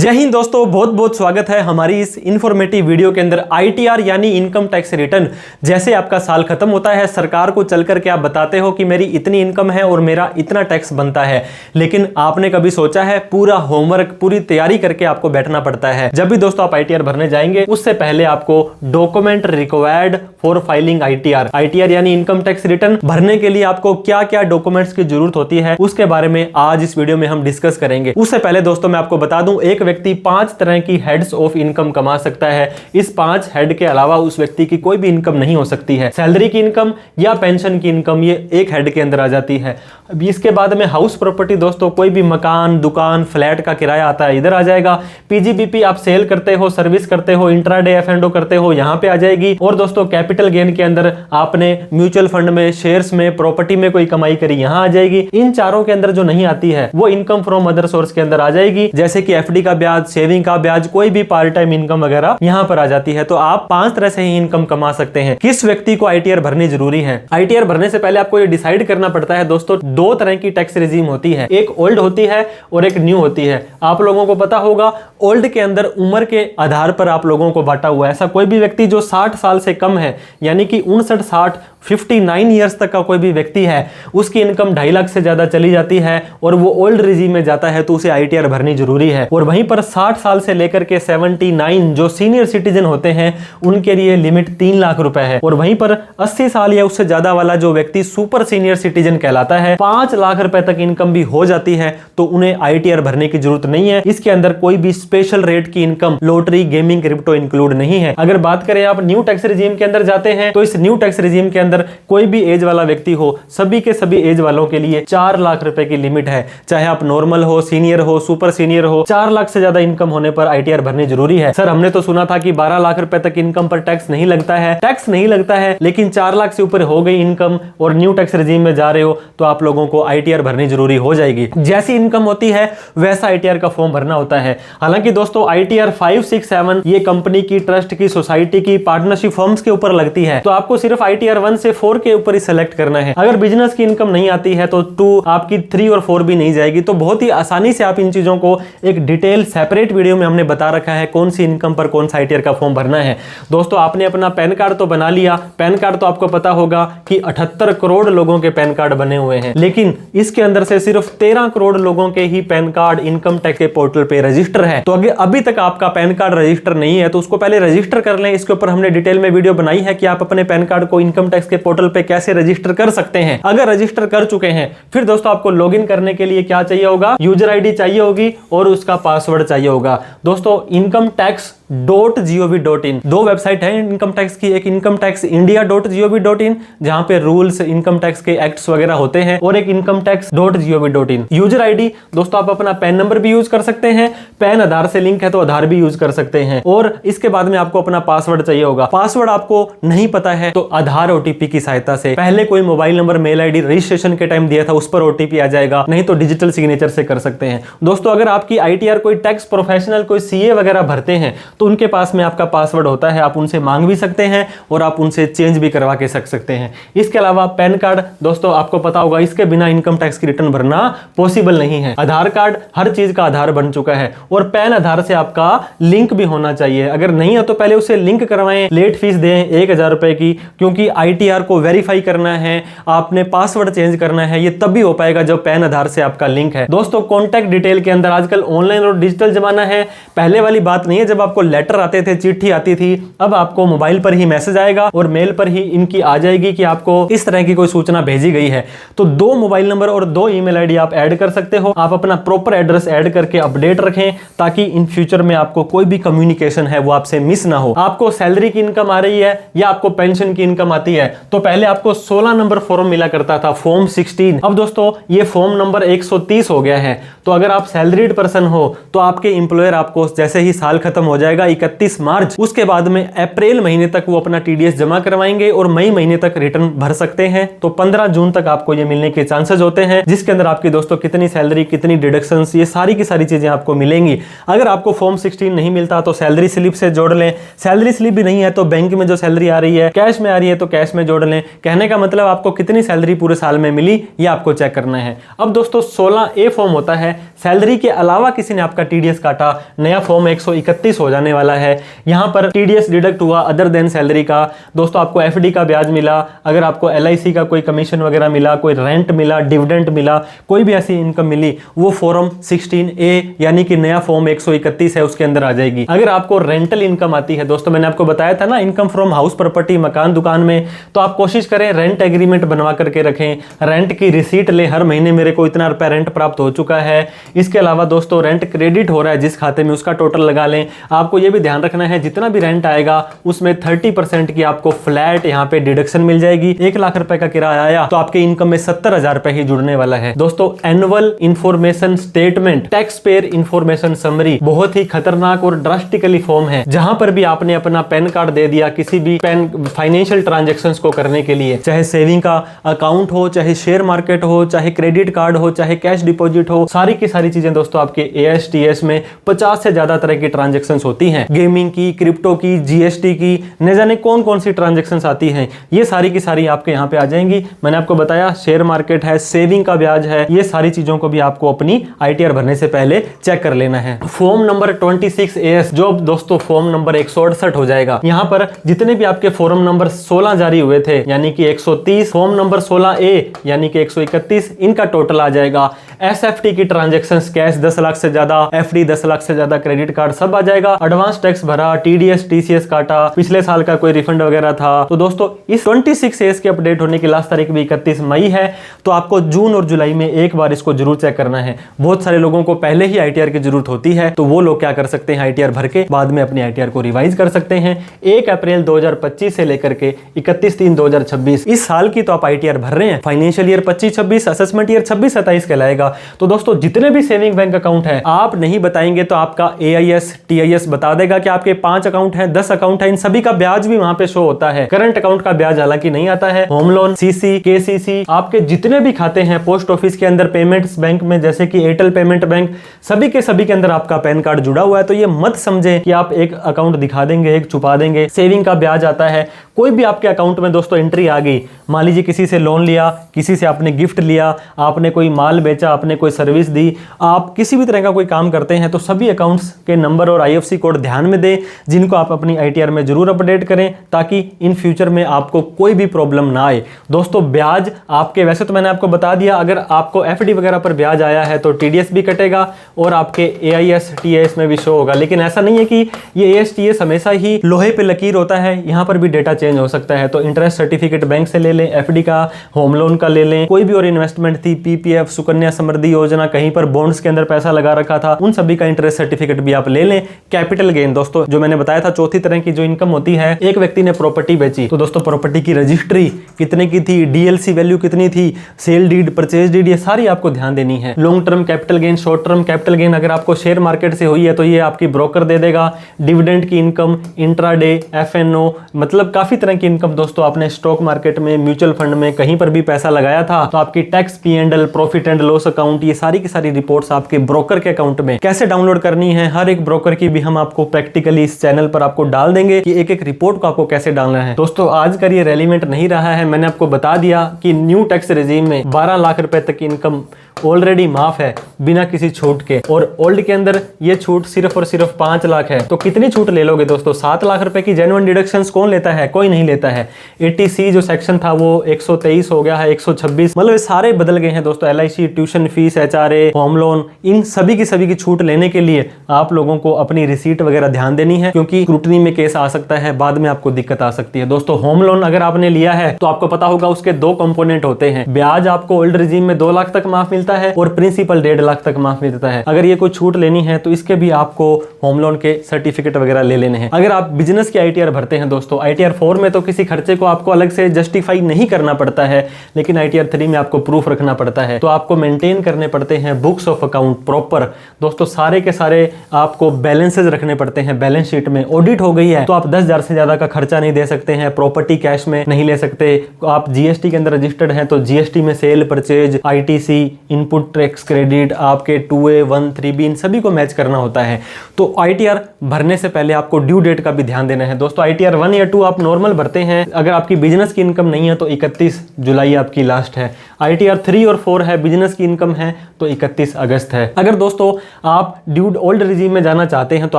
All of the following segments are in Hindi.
जय हिंद दोस्तों, बहुत बहुत स्वागत है हमारी इस इंफॉर्मेटिव वीडियो के अंदर। आईटीआर यानी इनकम टैक्स रिटर्न। जैसे आपका साल खत्म होता है, सरकार को चल करके आप बताते हो कि मेरी इतनी इनकम है और मेरा इतना टैक्स बनता है, लेकिन आपने कभी सोचा है पूरा होमवर्क, पूरी तैयारी करके आपको बैठना पड़ता है। जब भी दोस्तों आप आईटीआर भरने जाएंगे, उससे पहले आपको document required for filing ITR. ITR यानी इनकम टैक्स रिटर्न भरने के लिए आपको क्या क्या डॉक्यूमेंट्स की जरूरत होती है, उसके बारे में आज इस वीडियो में हम डिस्कस करेंगे। उससे पहले दोस्तों मैं आपको बता दूं, एक व्यक्ति 5 तरह की हेड्स ऑफ इनकम कमा सकता है। इस 5 हेड के अलावा उस व्यक्ति की कोई भी इनकम नहीं हो सकती है। सैलरी की इनकम या पेंशन की इनकम, ये एक हेड के अंदर आ जाती है। अब इसके बाद में हाउस प्रॉपर्टी, दोस्तों कोई भी मकान, दुकान, फ्लैट का किराया आता है, इधर आ जाएगा। पीजीबीपी आप सेल करते हो, सर्विस करते हो, इंट्राडे एफ&ओ करते हो, यहां पे आ जाएगी। और दोस्तों कैपिटल गेन के अंदर आपने म्यूचुअल फंड में, शेयर्स में, प्रॉपर्टी में कोई कमाई करी, यहां आ जाएगी। इन चारों के अंदर जो नहीं आती है वो इनकम फ्रॉम अदर सोर्स के अंदर आ जाएगी, जैसे कि एफडी का ब्याज, सेविंग का ब्याज, कोई भी पार्ट टाइम इनकम वगैरह यहां पर आ जाती है। तो आप 5 तरह से ही इनकम कमा सकते हैं। किस व्यक्ति को आईटीआर भरनी जरूरी है? आईटीआर भरने से पहले आपको ये डिसाइड करना पड़ता है दोस्तों, 2 तरह की टैक्स रेजिम होती है, एक ओल्ड होती है और एक न्यू होती है। आप लोगों को पता होगा, ओल्ड के अंदर उम्र के आधार पर आप लोगों को बांटा हुआ है। ऐसा कोई भी व्यक्ति जो 60 साल से कम है, यानी कि 59, 60, 59 ईयर्स तक का कोई भी व्यक्ति है, उसकी इनकम 2.5 लाख से ज्यादा चली जाती है और वो ओल्ड रेजिम में जाता है, तो उसे आईटीआर भरनी जरूरी है। और वहीं पर 60 साल से लेकर के 79 जो सीनियर सिटीजन होते हैं, उनके लिए लिमिट 3 लाख रुपए है। और वहीं पर 80 साल या उससे ज्यादा वाला जो व्यक्ति सुपर सीनियर सिटीजन कहलाता है, 5 लाख रुपए तक इनकम भी हो जाती है, तो उन्हें आईटीआर भरने की जरूरत नहीं है। इसके अंदर कोई भी स्पेशल रेट की income, lottery, gaming, crypto include नहीं है। अगर बात करें आप न्यू टैक्स रेजिम के अंदर जाते हैं, तो इस न्यू टैक्स रेजिम के अंदर कोई भी एज वाला व्यक्ति हो, सभी के सभी एज वालों के लिए 4 लाख रुपए की लिमिट है। चाहे आप नॉर्मल हो, सीनियर हो, सुपर सीनियर हो, 4 लाख से ज्यादा इनकम होने पर आईटीआर भरनी जरूरी है। सर हमने तो सुना था कि 12 लाख रुपए तक इनकम पर टैक्स नहीं लगता है। टैक्स नहीं लगता है, लेकिन 4 लाख से ऊपर हो गई इनकम और न्यू टैक्स रेजिम में जा रहे हो, तो आप लोगों को आईटीआर भरनी जरूरी हो जाएगी। जैसी इनकम होती है वैसा आईटीआर का फॉर्म भरना होता है। हालांकि दोस्तों आईटीआर 5, 6, 7 ये कंपनी की, ट्रस्ट की, सोसाइटी की, पार्टनरशिप फर्म्स के ऊपर लगती है, तो आपको सिर्फ आईटीआर 1 से 4 के ऊपर ही सेलेक्ट करना है। अगर बिजनेस की इनकम नहीं आती है तो 2, आपकी 3 और 4 भी नहीं जाएगी। तो बहुत ही आसानी से आप इन चीजों को एक डिटेल सेपरेट वीडियो में हमने बता रखा है, कौन सी इनकम पर कौन सा आईटीआर का फॉर्म भरना है। दोस्तों आपने अपना पैन कार्ड तो बना लिया। पैन कार्ड तो आपको पता होगा कि 78 करोड़ लोगों के पैन कार्ड बने हुए हैं, लेकिन इसके अंदर से सिर्फ 13 करोड़ लोगों के ही पैन कार्ड इनकम टैक्स के पोर्टल पे रजिस्टर है। तो अगर अभी तक आपका पैन कार्ड रजिस्टर नहीं है, तो उसको पहले रजिस्टर कर लें। इसके ऊपर हमने डिटेल में वीडियो बनाई है कि आप अपने पैन कार्ड को इनकम टैक्स के पोर्टल पे कैसे रजिस्टर कर सकते हैं। अगर रजिस्टर कर चुके हैं, फिर दोस्तों आपको लॉगिन करने के लिए क्या चाहिए होगा? यूजर आईडी चाहिए होगी और उसका पासवर्ड चाहिए होगा। दोस्तों incometax.gov.in 2 वेबसाइट है इनकम टैक्स की। एक incometaxindia.gov.in जहां पे रूल्स, इनकम टैक्स के एक्ट्स वगैरह होते हैं, और एक incometax.gov.in। यूजर आईडी दोस्तों आप अपना पैन नंबर भी यूज कर सकते हैं, पैन आधार से लिंक है तो आधार भी यूज कर सकते हैं, और इसके बाद में आपको अपना पासवर्ड चाहिए होगा। पासवर्ड आपको नहीं पता है तो आधार ओटीपी की सहायता से, पहले कोई mobile number, mail ID registration के टाइम दिया था उस पर ओटीपी आ जाएगा, नहीं तो डिजिटल सिग्नेचर से कर सकते हैं। दोस्तों अगर आपकी आईटीआर कोई टैक्स प्रोफेशनल, कोई सीए वगैरह भरते हैं, तो उनके पास में आपका पासवर्ड होता है, आप उनसे मांग भी सकते हैं और आप उनसे चेंज भी करवा के सकते हैं। इसके अलावा पैन कार्ड, दोस्तों आपको पता होगा इसके बिना इनकम टैक्स की रिटर्न भरना पॉसिबल नहीं है। आधार कार्ड हर चीज का आधार बन चुका है, और पैन आधार से आपका लिंक भी होना चाहिए। अगर नहीं है तो पहले उसे लिंक करवाएं, लेट फीस दें 1000 रुपए की, क्योंकि आईटीआर को वेरीफाई करना है, आपने पासवर्ड चेंज करना है, ये तभी हो पाएगा जब पैन आधार से आपका लिंक है। दोस्तों कॉन्टैक्ट डिटेल के अंदर आजकल ऑनलाइन और डिजिटल जमाना है, पहले वाली बात नहीं है जब आपको लेटर आते थे, चिट्ठी आती थी। अब आपको मोबाइल पर ही मैसेज आएगा और मेल पर ही इनकी आ जाएगी कि आपको इस तरह की कोई सूचना भेजी गई है। तो 2 मोबाइल नंबर और 2 ईमेल आईडी आप ऐड कर सकते हो। आप अपना प्रॉपर एड्रेस ऐड करके अपडेट रखें, ताकि इन फ्यूचर में आपको कोई भी कम्युनिकेशन है वो आपसे मिस ना हो। आपको सैलरी की इनकम आ रही है या आपको पेंशन की इनकम आती है, तो पहले आपको 16 नंबर फॉर्म मिला करता था, फॉर्म 16। अब दोस्तों ये फॉर्म नंबर 130 हो गया है। तो अगर आप सैलरीड पर्सन हो, तो आपके इंप्लॉयर आपको जैसे ही साल खत्म हो जाएगा जाएगा 31 मार्च। उसके बाद में अप्रैल महीने तक वो अपना टीडीएस जमा करवाएंगे और मई महीने तक रिटर्न भर सकते हैं। तो 15 जून तक आपको ये मिलने के चांसेस होते हैं, जिसके अंदर आपकी दोस्तों कितनी सैलरी, कितनी डिडक्शंस, ये सारी की सारी चीजें आपको मिलेंगी। अगर आपको फॉर्म 16 नहीं मिलता तो सैलरी स्लिप से जोड़ लें। सैलरी स्लिप भी नहीं है तो बैंक में जो सैलरी आ रही है कैश में आ रही है तो कैश में जोड़ लें। कहने का मतलब आपको कितनी सैलरी पूरे साल में मिली ये आपको चेक करना है। अब दोस्तों 16A फॉर्म होता है, सैलरी के अलावा किसी ने आपका टीडीएस काटा, नया फॉर्म 131 हो जाने वाला है। यहां पर टीडीएस डिडक्ट हुआ अदर देन सैलरी का। दोस्तों आपको एफडी का ब्याज मिला, अगर आपको एलआईसी का कोई कमीशन वगैरह मिला, कोई रेंट मिला, डिविडेंड मिला, कोई भी ऐसी इनकम मिली, वो फॉर्म 16A यानी कि नया फॉर्म 131 है उसके अंदर आ जाएगी। अगर आपको रेंटल इनकम आती है, दोस्तों मैंने आपको बताया था ना इनकम फ्रॉम हाउस प्रॉपर्टी, मकान दुकान में, तो आप कोशिश करें रेंट एग्रीमेंट बनवा करके रखें, रेंट की रिसीट लें, हर महीने मेरे को इतना रुपया रेंट प्राप्त हो चुका है। इसके अलावा दोस्तों रेंट क्रेडिट हो रहा है जिस खाते में, उसका टोटल लगा लें। आपको यह भी ध्यान रखना है जितना भी रेंट आएगा उसमें 30% की आपको फ्लैट यहाँ पे डिडक्शन मिल जाएगी। 1 लाख रुपए का किराया आया तो आपके इनकम में 70,000 रुपए ही जुड़ने वाला है। दोस्तों annual information statement, tax payer information summary, बहुत ही खतरनाक और ड्रास्टिकली फॉर्म है, जहां पर भी आपने अपना पैन कार्ड दे दिया किसी भी फाइनेंशियल ट्रांजैक्शंस को करने के लिए, चाहे सेविंग का अकाउंट हो, चाहे शेयर मार्केट हो, चाहे क्रेडिट कार्ड हो, चाहे कैश डिपॉजिट हो, सारी की सारी चीजें दोस्तों आपके ASTS में 50 से ज्यादा तरह की ट्रांजैक्शंस होती हैं। गेमिंग की, क्रिप्टो की, GST की, न जाने कौन कौन सी ट्रांजैक्शंस आती हैं, ये सारी की सारी आपके यहाँ पे आ जाएंगी। मैंने आपको बताया शेयर मार्केट है, सेविंग का ब्याज है, ये सारी चीजों को भी आपको अपनी ITR भरने से पहले चेक कर लेना है। फॉर्म नंबर 26AS जो दोस्तों फॉर्म नंबर 168 हो जाएगा। यहाँ पर जितने भी आपके फॉर्म नंबर 16 जारी हुए थे यानी कि 130, फॉर्म नंबर 16A यानी कि 131, इनका टोटल आ जाएगा। SFT की ट्रांजैक्शंस, कैश 10 लाख से ज्यादा, FD 10 लाख से ज्यादा, क्रेडिट कार्ड सब आ जाएगा। एडवांस टैक्स भरा, TDS TCS काटा, पिछले साल का कोई रिफंड वगैरह था। तो दोस्तों इस 26AS के अपडेट होने की लास्ट तारीख भी 31 मई है, तो आपको जून और जुलाई में एक बार इसको जरूर चेक करना है। बहुत सारे लोगों को पहले ही ITR की जरूरत होती है, तो वो लोग क्या कर सकते हैं, ITR भर के बाद में अपनी ITR को रिवाइज कर सकते हैं। 1 अप्रैल 2025 से लेकर के 31/3/2026 इस साल की तो आप ITR भर रहे हैं। फाइनेंशियल ईयर 25-26, असेसमेंट ईयर 26-27 कहलाएगा। तो दोस्तों जितने भी सेविंग बैंक अकाउंट है आप नहीं बताएंगे तो आपका AIS TIS बता देगा कि आपके 5 अकाउंट हैं, 10 अकाउंट है, इन सभी का ब्याज भी वहां पे शो होता है। करंट अकाउंट का ब्याज हालांकि नहीं आता है। होम लोन, CC, KCC, आपके जितने भी खाते हैं पोस्ट ऑफिस के अंदर, पेमेंट्स बैंक में जैसे कि एयरटेल पेमेंट बैंक, सभी के अंदर आपका पैन कार्ड जुड़ा हुआ है। तो ये मत समझे कि आप एक अकाउंट दिखा देंगे, एक छुपा देंगे। सेविंग का ब्याज आता है। कोई भी आपके अकाउंट में दोस्तों एंट्री आ गई, मान लीजिए किसी से लोन लिया, किसी से आपने गिफ्ट लिया, आपने कोई माल बेचा, आपने कोई सर्विस दी, आप किसी भी तरह का कोई काम करते हैं, तो सभी अकाउंट्स के नंबर और IFSC कोड ध्यान में दें, जिनको आप अपनी ITR में जरूर अपडेट करें ताकि इन फ्यूचर में आपको कोई भी प्रॉब्लम ना आए। दोस्तों ब्याज आपके, वैसे तो मैंने आपको बता दिया, अगर आपको FD वगैरह पर ब्याज आया है तो TDS भी कटेगा और आपके AIS TIS में भी शो होगा। लेकिन ऐसा नहीं है कि ये ASTS हमेशा ही लोहे पे लकीर होता है, यहाँ पर भी डेटा चेंज हो सकता है। तो इंटरेस्ट सर्टिफिकेट बैंक से ले लें, FD का, होम लोन का ले लें, कोई भी और इन्वेस्टमेंट थी, PPF, सुकन्या समृद्धि योजना, कहीं पर बॉन्ड्स के अंदर पैसा लगा रखा था, उन सभी का इंटरेस्ट सर्टिफिकेट भी आप ले लें। कैपिटल गेन दोस्तों जो मैंने बताया था, चौथी तरह की जो इनकम होती है, एक व्यक्ति ने प्रॉपर्टी बेची तो दोस्तों प्रॉपर्टी की रजिस्ट्री कितने की थी, DLC वैल्यू कितनी थी, सेल डीड, परचेज डीड, ये सारी आपको ध्यान देनी है। Long term capital gain, short term capital gain अगर आपको शेयर मार्केट से हुई है तो ये आपकी ब्रोकर दे देगा। डिविडेंड की इनकम, इंट्राडे, FNO, मतलब काफी तरह की इनकम। दोस्तों आपने स्टॉक मार्केट में, म्यूचुअल फंड में कहीं पर भी पैसा लगाया था तो आपकी tax, P&L, profit and loss account, ये सारी की सारी रिपोर्ट्स आपके ब्रोकर के अकाउंट में कैसे डाउनलोड करनी है, हर एक ब्रोकर की भी हम आपको प्रैक्टिकली इस चैनल पर आपको डाल देंगे कि एक एक रिपोर्ट को आपको कैसे डालना है। दोस्तों आज का ये रेलिवेंट नहीं रहा है, मैंने आपको बता दिया कि न्यू टैक्स रेजिम में 12 लाख रुपए तक की इनकम ऑलरेडी माफ है बिना किसी छूट के, और ओल्ड के अंदर ये छूट सिर्फ और सिर्फ 5 लाख है। तो कितनी छूट ले लोगे दोस्तों? 7 लाख रुपए की जेन्युइन डिडक्शंस कौन लेता है? कोई नहीं लेता है। 80C जो सेक्शन था वो 123 हो गया है, 126, मतलब ये सारे बदल गए हैं दोस्तों। LIC, tuition fees, HRA, home loan, इन सभी की छूट लेने के लिए आप लोगों को अपनी रिसीट वगैरह ध्यान देनी है, क्योंकि स्क्रूटनी में केस आ सकता है, बाद में आपको दिक्कत आ सकती है। दोस्तों होम लोन अगर आपने लिया है तो आपको पता होगा उसके 2 कंपोनेंट होते हैं। ब्याज आपको ओल्ड रिजीम में 2 लाख तक माफ मिलता मिलता है और प्रिंसिपल 1.5 लाख तक माफ मिलता है। अगर ये कोई छूट लेनी है तो इसके भी आपको होम लोन के सर्टिफिकेट वगैरह ले लेने हैं। अगर आप बिजनेस की ITR भरते हैं दोस्तों, ITR 4 में तो किसी खर्चे को आपको अलग से जस्टिफाई नहीं करना पड़ता है, लेकिन ITR 3 में आपको प्रूफ रखना पड़ता है। तो आपको मेंटेन करने पड़ते हैं बुक्स ऑफ अकाउंट प्रॉपर दोस्तों, सारे के सारे आपको बैलेंसेज रखने पड़ते हैं। बैलेंस शीट में ऑडिट हो गई है तो आप 10,000 से ज्यादा का खर्चा नहीं दे सकते हैं, प्रॉपर्टी कैश में नहीं ले सकते। आप GST के अंदर रजिस्टर्ड हैं तो GST में sale, purchase, ITC, input tax credit, आपके 2A 1 3B इन सभी को मैच करना होता है। तो ITR भरने से पहले आपको ड्यू डेट का भी ध्यान देना है दोस्तों। ITR 1 या 2 आप नॉर्मल भरते हैं, अगर आपकी बिजनेस की इनकम नहीं है तो 31 जुलाई आपकी लास्ट है। ITR 3 और 4 है, बिजनेस की इनकम है तो 31 अगस्त है। अगर दोस्तों आप ड्यू ओल्ड रिजीम में जाना चाहते हैं तो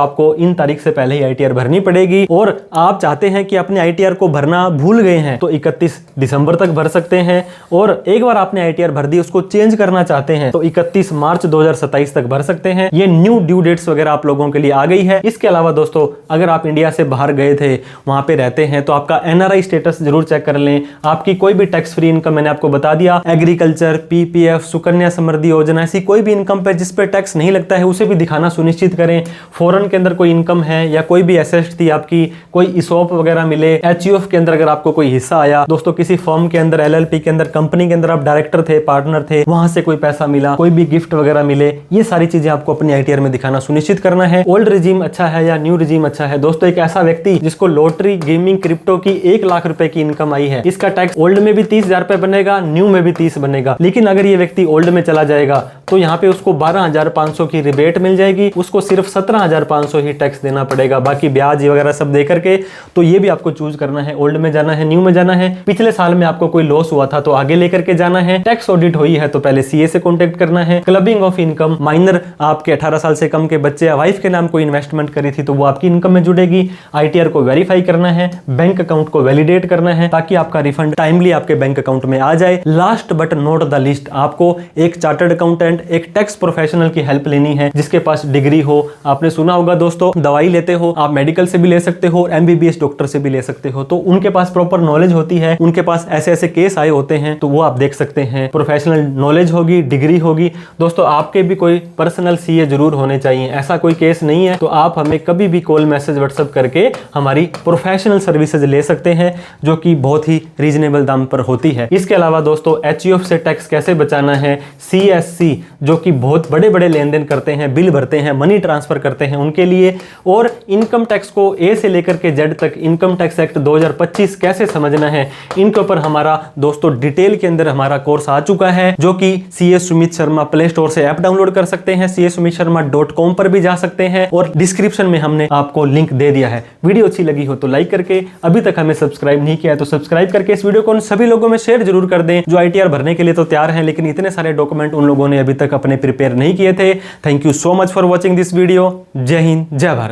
आपको इन तारीख से पहले ही ITR भरनी पड़ेगी, और आप चाहते हैं कि अपने ITR को भरना भूल गए हैं तो 31 दिसंबर तक भर सकते हैं, और एक बार आपने ITR भर दी उसको चेंज करना चाहते हैं तो 31 मार्च 2027 तक भर सकते हैं। ये न्यू ड्यू डेट्स वगैरह आप लोगों के लिए आ गई है। इसके अलावा दोस्तों अगर आप इंडिया से बाहर गए थे, वहां पे रहते हैं, तो आपका NRI स्टेटस जरूर चेक कर लें। आपकी कोई भी टैक्स फ्री इनकम, मैंने आपको बता दिया, एग्रीकल्चर, PPF, सुकन्या समृद्धि योजना, ऐसी कोई भी इनकम पे जिस पे टैक्स नहीं लगता है उसे भी दिखाना सुनिश्चित करें। फॉरेन के अंदर कोई इनकम है या कोई भी एसेट थी आपकी, कोई ESOP वगैरह मिले, HUF के अंदर अगर आपको कोई हिस्सा आया दोस्तों, किसी फर्म के अंदर, LLP के अंदर, कंपनी के अंदर आप डायरेक्टर थे, पार्टनर थे, वहां से कोई पैसा मिला, कोई भी गिफ्ट वगैरह मिले, ये सारी चीजें आपको अपनी ITR में दिखाना सुनिश्चित करना है। ओल्ड रिजीम अच्छा है या न्यू रिजीम अच्छा है दोस्तों? एक ऐसा व्यक्ति जिसको लॉटरी, गेमिंग, क्रिप्टो की 1 लाख रुपए की इनकम आई है, इसका टैक्स ओल्ड में भी 30,000 रुपए बनेगा, न्यू में भी 30 बनेगा। लेकिन अगर ये व्यक्ति ओल्ड में चला जाएगा तो यहाँ पे उसको 12,500 की रिबेट मिल जाएगी, उसको सिर्फ 17,500 ही टैक्स देना पड़ेगा, बाकी ब्याज वगैरह सब दे करके। तो ये भी आपको चूज करना है, ओल्ड में जाना है, न्यू में जाना है। पिछले साल में आपको कोई लॉस हुआ था तो आगे लेकर के जाना है। टैक्स ऑडिट हुई है तो पहले CA से कॉन्टेक्ट करना है। क्लबिंग ऑफ इनकम, माइनर, आपके 18 साल से कम के बच्चे या वाइफ के नाम कोई इन्वेस्टमेंट करी थी तो वो आपकी इनकम में जुड़ेगी। ITR को वेरीफाई करना है, बैंक अकाउंट को वैलिडेट करना है ताकि आपका रिफंड टाइमली आपके बैंक अकाउंट में आ जाए। Last but not the list, आपको एक चार्टर्ड अकाउंटेंट, एक टैक्स प्रोफेशनल की हेल्प लेनी है जिसके पास डिग्री हो। आपने सुना होगा दोस्तों, दवाई लेते हो आप, मेडिकल से भी ले सकते हो, MBBS डॉक्टर से भी ले सकते हो, तो उनके पास प्रॉपर नॉलेज होती है, उनके पास ऐसे ऐसे केस आए होते हैं तो वो आप देख सकते हैं। प्रोफेशनल नॉलेज होगी, डिग्री होगी दोस्तों। आपके भी कोई पर्सनल CA जरूर होने चाहिए। ऐसा कोई केस नहीं है तो आप हमें कभी भी कॉल, मैसेज, व्हाट्सएप करके हमारी प्रोफेशनल सर्विसेज ले सकते हैं जो कि बहुत ही रीजनेबल दाम पर होती है। इसके अलावा दोस्तों HUF से टैक्स कैसे बचाना है, CSC जो कि बहुत बड़े बड़े लेन देन करते हैं, बिल भरते हैं, मनी ट्रांसफर करते हैं उनके लिए, और इनकम टैक्स को A से लेकर के Z तक इनकम टैक्स एक्ट 2025 कैसे समझना है, इनके ऊपर हमारा दोस्तों डिटेल के अंदर हमारा कोर्स आ चुका है जो कि CA Sumit Sharma play store से ऐप डाउनलोड कर सकते हैं, CASumitSharma.com पर भी जा सकते हैं, और डिस्क्रिप्शन में हमने आपको लिंक दे दिया है। वीडियो अच्छी लगी हो तो लाइक करके, अभी तक हमें सब्सक्राइब नहीं किया है तो सब्सक्राइब करके इस वीडियो को उन सभी लोगों में शेयर जरूर कर दें जो ITR भरने के लिए तो तैयार हैं लेकिन इतने सारे डॉक्यूमेंट उन लोगों ने अभी तक अपने प्रिपेयर नहीं किए थे। Thank you so much for watching this video. जय हिंद, जय भारत।